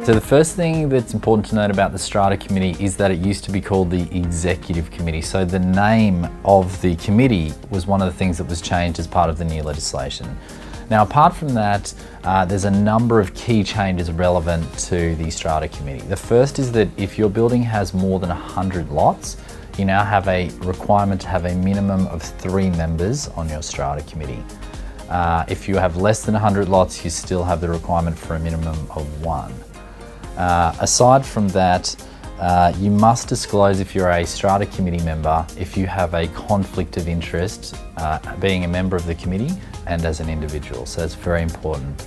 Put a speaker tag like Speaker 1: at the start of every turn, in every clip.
Speaker 1: So the first thing that's important to note about the Strata Committee is that it used to be called the Executive Committee. So the name of the committee was one of the things that was changed as part of the new legislation. Now, apart from that, there's a number of key changes relevant to the Strata Committee. The first is that if your building has more than 100 lots, you now have a requirement to have a minimum of 3 members on your Strata Committee. If you have less than 100 lots, you still have the requirement for a minimum of 1. Aside from that, you must disclose if you're a Strata Committee member if you have a conflict of interest being a member of the committee and as an individual. So it's very important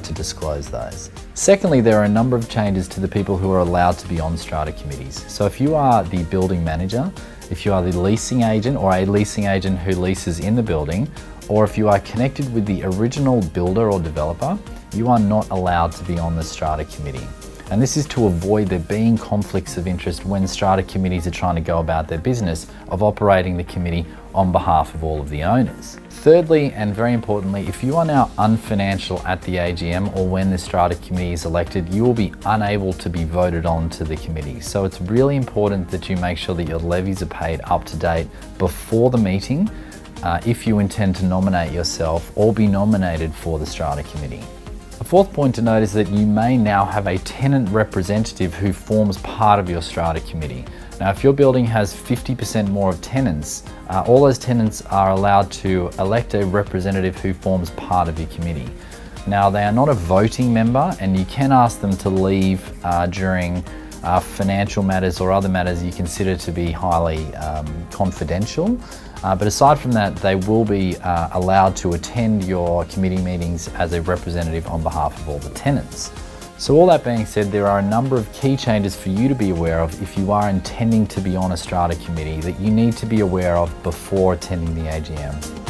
Speaker 1: to disclose those. Secondly, there are a number of changes to the people who are allowed to be on Strata Committees. So if you are the building manager, if you are the leasing agent or a leasing agent who leases in the building, or if you are connected with the original builder or developer, you are not allowed to be on the Strata Committee. And this is to avoid there being conflicts of interest when Strata Committees are trying to go about their business of operating the committee on behalf of all of the owners. Thirdly, and very importantly, if you are now unfinancial at the AGM or when the Strata Committee is elected, you will be unable to be voted on to the committee. So it's really important that you make sure that your levies are paid up to date before the meeting if you intend to nominate yourself or be nominated for the Strata Committee. A fourth point to note is that you may now have a tenant representative who forms part of your Strata Committee. Now, if your building has 50% more of tenants, all those tenants are allowed to elect a representative who forms part of your committee. Now, they are not a voting member, and you can ask them to leave during financial matters or other matters you consider to be highly confidential. But aside from that, they will be allowed to attend your committee meetings as a representative on behalf of all the tenants. So all that being said, there are a number of key changes for you to be aware of if you are intending to be on a Strata Committee that you need to be aware of before attending the AGM.